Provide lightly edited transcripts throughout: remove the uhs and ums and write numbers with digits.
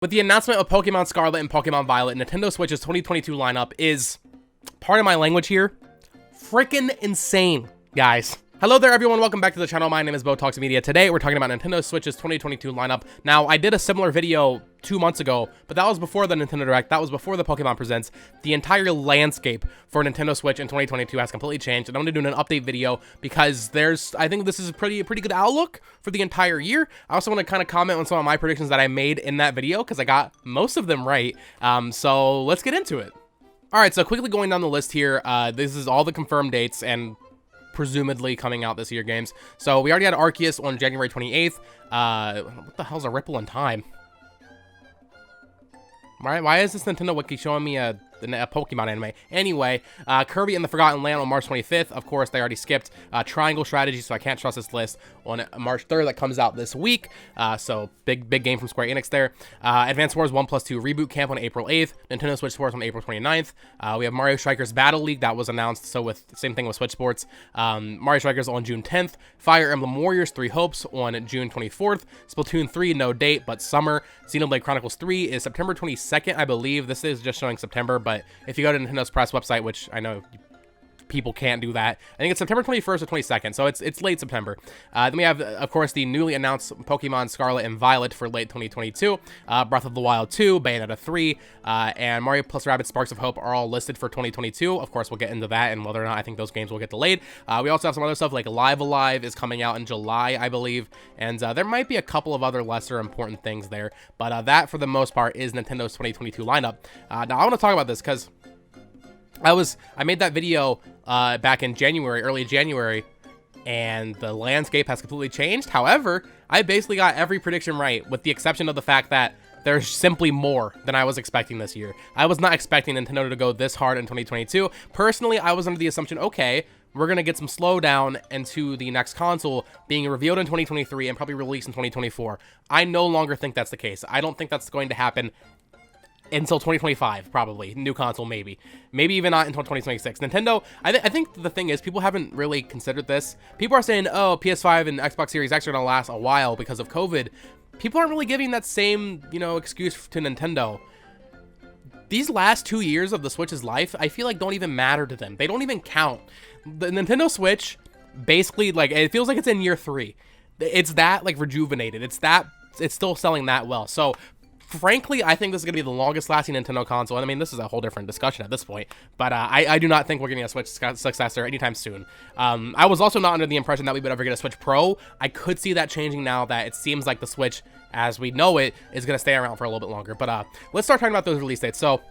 With the announcement of Pokemon Scarlet and Pokemon Violet, Nintendo Switch's 2022 lineup is, pardon my language here, freaking insane, guys. Hello there, everyone. Welcome back to the channel. My name is BoTalksMedia. Today, we're talking about Nintendo Switch's 2022 lineup. Now, I did a similar video 2 months ago, but that was before the Nintendo Direct. That was before the Pokemon Presents. The entire landscape for Nintendo Switch in 2022 has completely changed, and I'm going to do an update video because I think this is a pretty good outlook for the entire year. I also want to kind of comment on some of my predictions that I made in that video because I got most of them right. So let's get into it. All right, so quickly going down the list here, this is all the confirmed dates and presumably coming out this year games. So we already had Arceus on January 28th. What the hell's a ripple in time? Why is this Nintendo Wiki showing me a Pokemon anime? Anyway, Kirby and the Forgotten Land on March 25th. Of course, they already skipped Triangle Strategy, so I can't trust this list. On March 3rd, that comes out this week. So big game from Square Enix there. Advance Wars 1+2 Reboot Camp on April 8th. Nintendo Switch Sports on April 29th. We have Mario Strikers Battle League that was announced. So with same thing with Switch Sports. Mario Strikers on June 10th. Fire Emblem Warriors 3 Hopes on June 24th. Splatoon 3, no date, but summer. Xenoblade Chronicles 3 is September 22nd, I believe. This is just showing September, but if you go to Nintendo's press website, which I know people can't do that, I think it's September 21st or 22nd, so it's late September. Then we have, of course, the newly announced Pokemon Scarlet and Violet for late 2022, Breath of the Wild 2, Bayonetta 3, and Mario plus Rabbids Sparks of Hope are all listed for 2022. Of course, we'll get into that and whether or not I think those games will get delayed. We also have some other stuff like Live Alive is coming out in July, I believe, and there might be a couple of other lesser important things there, but that, for the most part, is Nintendo's 2022 lineup. Now, I want to talk about this because I made that video back in January, early January, and the landscape has completely changed. However, I basically got every prediction right, with the exception of the fact that there's simply more than I was expecting this year. I was not expecting Nintendo to go this hard in 2022. Personally, I was under the assumption, okay, we're going to get some slowdown into the next console being revealed in 2023 and probably released in 2024. I no longer think that's the case. I don't think that's going to happen until 2025, probably. New console, maybe even not until 2026. Nintendo, I think the thing is, people haven't really considered this. People are saying, oh, PS5 and Xbox Series X are gonna last a while because of COVID. People aren't really giving that same, excuse to Nintendo. These last 2 years of the Switch's life, I feel like don't even matter to them. They don't even count. The Nintendo Switch, basically, like, it feels like it's in year 3. It's that, like, rejuvenated. It's still selling that well. So, frankly, I think this is going to be the longest lasting Nintendo console. And I mean, this is a whole different discussion at this point. But I do not think we're getting a Switch successor anytime soon. I was also not under the impression that we would ever get a Switch Pro. I could see that changing now that it seems like the Switch, as we know it, is going to stay around for a little bit longer. But let's start talking about those release dates. So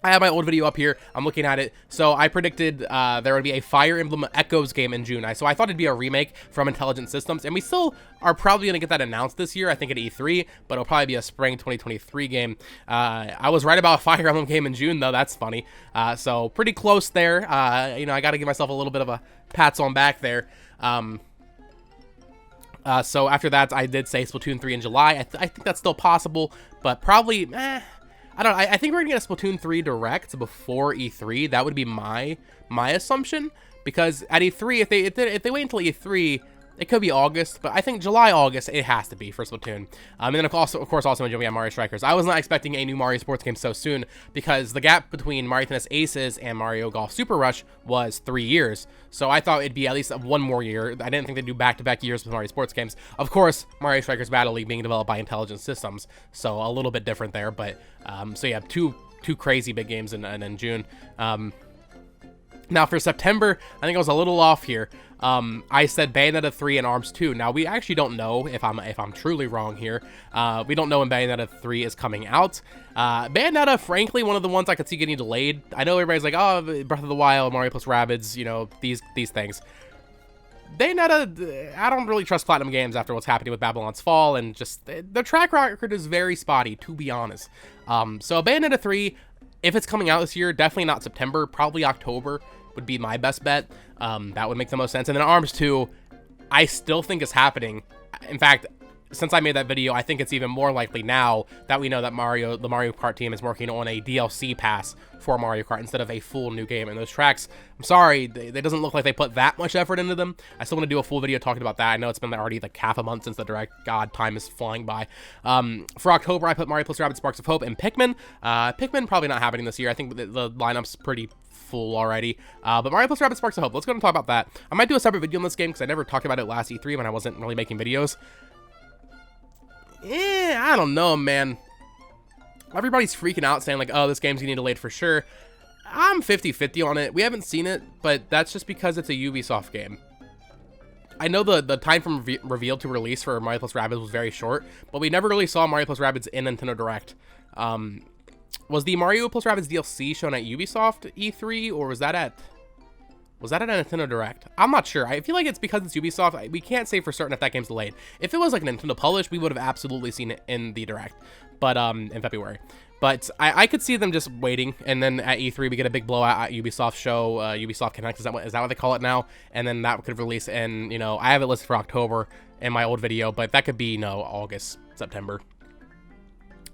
I have my old video up here. I'm looking at it. So I predicted there would be a Fire Emblem Echoes game in June. So I thought it'd be a remake from Intelligent Systems, and we still are probably going to get that announced this year, I think at E3, but it'll probably be a spring 2023 game. I was right about a Fire Emblem game in June, though. That's funny. So pretty close there. I got to give myself a little bit of a pats on back there. So after that, I did say Splatoon 3 in July. I think that's still possible, but probably, I don't know. I think we're gonna get a Splatoon 3 Direct before E3. That would be my assumption, because at E3, if they wait until E3, it could be August, but I think July, August, it has to be for Splatoon. And then of course, also we have Mario Strikers. I was not expecting a new Mario sports game so soon, because the gap between Mario Tennis Aces and Mario Golf Super Rush was 3 years. So I thought it'd be at least one more year. I didn't think they'd do back-to-back years with Mario sports games. Of course, Mario Strikers Battle League being developed by Intelligent Systems, so a little bit different there. But so yeah, two crazy big games in June. Now for September, I think I was a little off here. I said Bayonetta 3 and ARMS 2. Now we actually don't know if I'm truly wrong here. We don't know when Bayonetta 3 is coming out. Bayonetta, frankly, one of the ones I could see getting delayed. I know everybody's like, oh, Breath of the Wild, Mario plus Rabbids, these things. Bayonetta, I don't really trust Platinum Games after what's happening with Babylon's Fall, and just the track record is very spotty, to be honest. So Bayonetta 3, if it's coming out this year, definitely not September, probably October would be my best bet. That would make the most sense. And then ARMS 2, I still think is happening. In fact, since I made that video, I think it's even more likely now that we know that the Mario Kart team is working on a DLC pass for Mario Kart instead of a full new game. And those tracks, I'm sorry, they doesn't look like they put that much effort into them. I still want to do a full video talking about that. I know it's been already like half a month since the Direct. God, time is flying by. For October, I put Mario plus Rabbids Sparks of Hope and Pikmin. Pikmin probably not happening this year. I think the lineup's pretty full already. But Mario plus Rabbids Sparks of Hope, let's go and talk about that. I might do a separate video on this game because I never talked about it last E3 when I wasn't really making videos. I don't know, man. Everybody's freaking out saying like, oh, this game's gonna be delayed for sure. I'm 50-50 on it. We haven't seen it, but that's just because it's a Ubisoft game. I know the time from reveal to release for Mario plus Rabbids was very short, but we never really saw Mario plus Rabbids in Nintendo Direct. Was the Mario plus Rabbids DLC shown at Ubisoft E3, or was that at a Nintendo Direct? I'm not sure. I feel like it's because it's Ubisoft. We can't say for certain if that game's delayed. If it was like Nintendo published, we would have absolutely seen it in the Direct, but in February. But I could see them just waiting, and then at E3 we get a big blowout at Ubisoft show, Ubisoft Connect, is that what they call it now? And then that could release in, you know, I have it listed for October in my old video, but that could be, you know, August, September.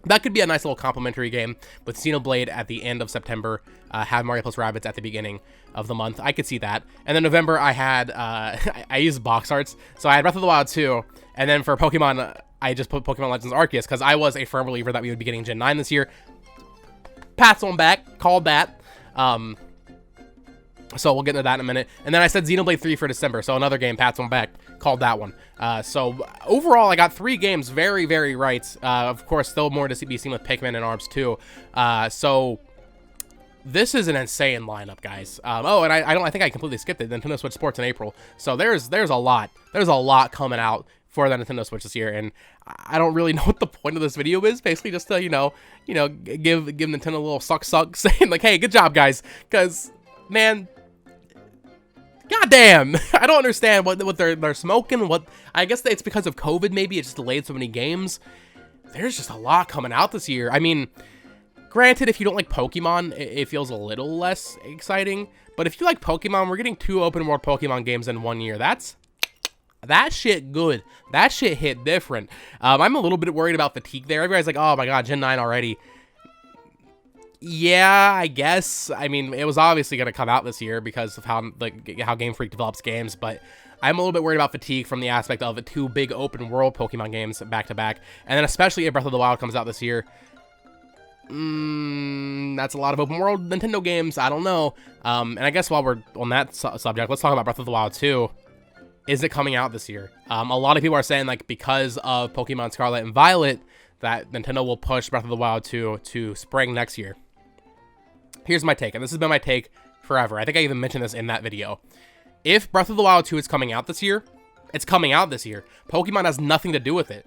That could be a nice little complimentary game with Xenoblade at the end of September, have Mario plus Rabbids at the beginning of the month. I could see that. And then November, I had, I used box arts. So I had Breath of the Wild 2, and then for Pokemon, I just put Pokemon Legends Arceus, because I was a firm believer that we would be getting Gen 9 this year. Pats on back, called that. So we'll get into that in a minute. And then I said Xenoblade 3 for December, so another game, pats on back, called that one. So overall, I got 3 games very, very right. Of course, still more to be seen with Pikmin and ARMS 2. So this is an insane lineup, guys. Oh, and I think I completely skipped it. Nintendo Switch Sports in April. So there's a lot coming out for the Nintendo Switch this year, and I don't really know what the point of this video is. Basically, just to give Nintendo a little suck, saying like, hey, good job, guys, because man. God damn, I don't understand what they're smoking. What, I guess it's because of COVID, maybe it just delayed so many games. There's just a lot coming out this year. I mean, granted, if you don't like Pokemon, it feels a little less exciting. But if you like Pokemon, we're getting 2 open world Pokemon games in 1 year. That shit good. That shit hit different. I'm a little bit worried about fatigue there. Everybody's like, oh my god, Gen 9 already. Yeah, I guess. I mean, it was obviously going to come out this year because of how Game Freak develops games, but I'm a little bit worried about fatigue from the aspect of the 2 big open world Pokemon games back to back, and then especially if Breath of the Wild comes out this year. That's a lot of open world Nintendo games. I don't know. And I guess while we're on that subject, let's talk about Breath of the Wild 2. Is it coming out this year? A lot of people are saying like because of Pokemon Scarlet and Violet that Nintendo will push Breath of the Wild 2 to spring next year. Here's my take, and this has been my take forever. I think I even mentioned this in that video. If Breath of the Wild 2 is coming out this year, it's coming out this year. Pokemon has nothing to do with it.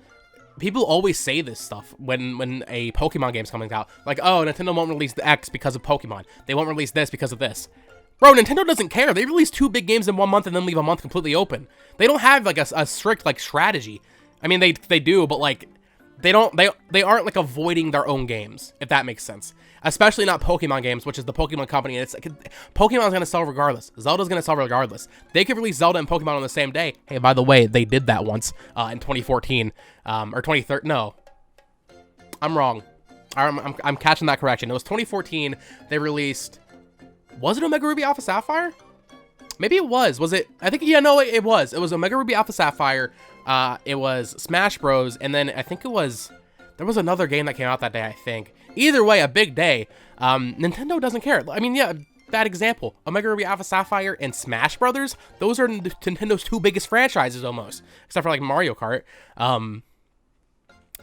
People always say this stuff when a Pokemon game's coming out. Like, oh, Nintendo won't release the X because of Pokemon. They won't release this because of this. Bro, Nintendo doesn't care. They release 2 big games in 1 month and then leave a month completely open. They don't have, like, a strict, like, strategy. I mean, they do, but, like, they aren't, like, avoiding their own games, if that makes sense. Especially not Pokemon games, which is the Pokemon company. And it's Pokemon's going to sell regardless. Zelda's going to sell regardless. They could release Zelda and Pokemon on the same day. Hey, by the way, they did that once in 2014. Or 2013. No. I'm wrong. I'm catching that correction. It was 2014. They released... Was it Omega Ruby Alpha Sapphire? Maybe it was. Was it? I think, yeah, no, it was. It was Omega Ruby Alpha Sapphire. It was Smash Bros. And then I think it was... There was another game that came out that day, I think. Either way, a big day. Nintendo doesn't care. I mean, yeah, bad example. Omega Ruby Alpha Sapphire and Smash Brothers. Those are Nintendo's 2 biggest franchises almost. Except for, like, Mario Kart.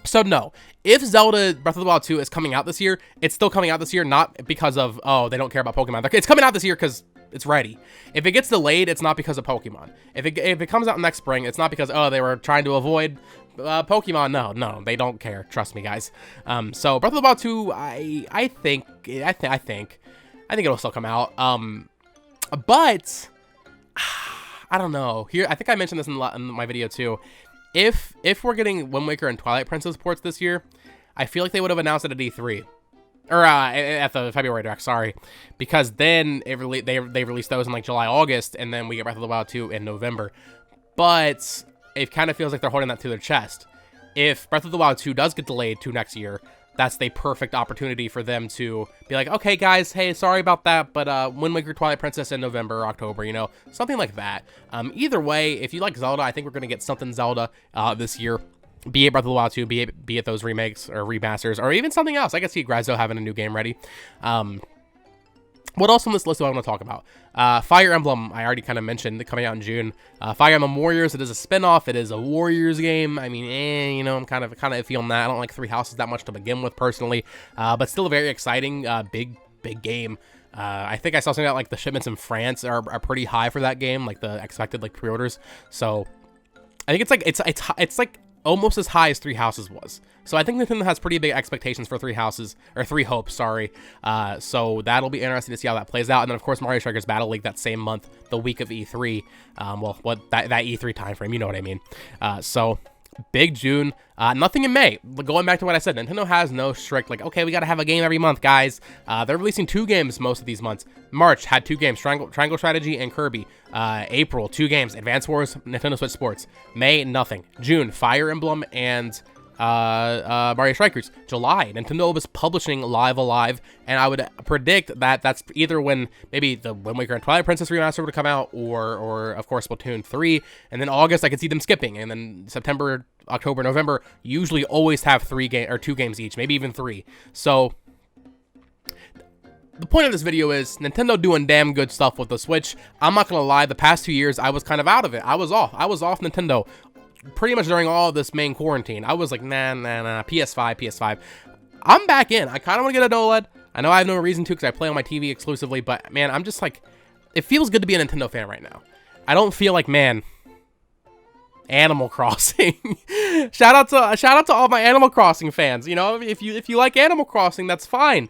So, no. If Zelda Breath of the Wild 2 is coming out this year, it's still coming out this year, not because of, oh, they don't care about Pokemon. It's coming out this year because it's ready. If it gets delayed, it's not because of Pokemon. If it comes out next spring, it's not because, oh, they were trying to avoid Pokemon. No, they don't care. Trust me, guys. So Breath of the Wild 2, I think it'll still come out. But I don't know. Here, I think I mentioned this in my video too. If we're getting Wind Waker and Twilight Princess ports this year, I feel like they would have announced it at E3. Or at the February Direct, sorry. Because then they released those in like July, August, and then we get Breath of the Wild 2 in November. But it kind of feels like they're holding that to their chest. if Breath of the Wild 2 does get delayed to next year, that's the perfect opportunity for them to be like, okay, guys, hey, sorry about that, but Wind Waker Twilight Princess in November or October, you know, something like that. Either way, if you like Zelda, I think we're going to get something Zelda this year. Be it Breath of the Wild 2, be it those remakes or remasters, or even something else. I can see Grazzo having a new game ready. What else on this list do I want to talk about? Fire Emblem, I already kind of mentioned, coming out in June. Fire Emblem Warriors, it is a spin-off. It is a Warriors game. I mean, you know, I'm kind of iffy on that. I don't like Three Houses that much to begin with, personally. But still a very exciting, big game. I think I saw something that, like, the shipments in France are pretty high for that game, like the expected, like, pre-orders. So I think it's like almost as high as Three Houses was. So I think Nintendo has pretty big expectations for Three Hopes, sorry. So that'll be interesting to see how that plays out. And then, of course, Mario Strikers Battle League that same month, the week of E3. Well, that E3 time frame, you know what I mean. So big June. Nothing in May. Going back to what I said, Nintendo has no strict, like, okay, we got to have a game every month, guys. They're releasing 2 games most of these months. March had 2 games, Triangle Strategy and Kirby. April, 2 games, Advance Wars, Nintendo Switch Sports. May, nothing. June, Fire Emblem and Mario Strikers. July, Nintendo was publishing Live Alive, and I would predict that that's either when maybe the Wind Waker and Twilight Princess remaster would come out, or of course Splatoon 3, and then August I could see them skipping, and then September, October, November usually always have 2 games each, maybe even 3. So the point of this video is Nintendo doing damn good stuff with the Switch. I'm not gonna lie, the past 2 years I was kind of out of it. I was off Nintendo pretty much during all of this main quarantine. I was like, nah, PS5. I'm back in. I kind of want to get a OLED. I know I have no reason to because I play on my TV exclusively, but man, I'm just like, it feels good to be a Nintendo fan right now. I don't feel like, man, Animal Crossing. shout out to all my Animal Crossing fans. You know, if you like Animal Crossing, that's fine.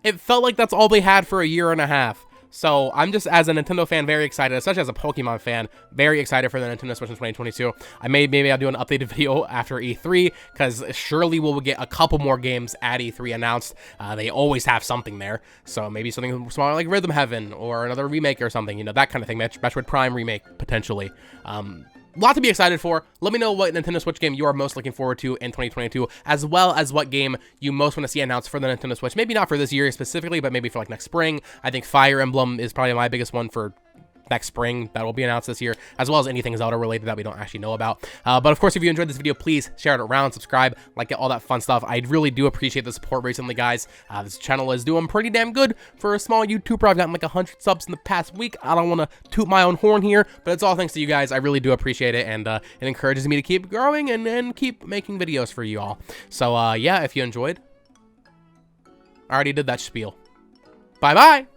It felt like that's all they had for a year and a half. So I'm just, as a Nintendo fan, very excited, especially as a Pokemon fan, very excited for the Nintendo Switch in 2022. Maybe I'll do an updated video after E3, because surely we'll get a couple more games at E3 announced. They always have something there. So maybe something smaller like Rhythm Heaven, or another remake or something, you know, that kind of thing. Metroid Prime remake, potentially. Lot to be excited for. Let me know what Nintendo Switch game you are most looking forward to in 2022, as well as what game you most want to see announced for the Nintendo Switch. Maybe not for this year specifically, but maybe for like next spring. I think Fire Emblem is probably my biggest one for next spring that will be announced this year, as well as anything Zelda related that we don't actually know about. But of course, if you enjoyed this video, please share it around, subscribe, like it, all that fun stuff. I really do appreciate the support recently, guys. This channel is doing pretty damn good for a small YouTuber. I've gotten like 100 subs in the past week. I don't want to toot my own horn here, but it's all thanks to you guys. I really do appreciate it, and it encourages me to keep growing and keep making videos for you all. So yeah, if you enjoyed, I already did that spiel. Bye-bye!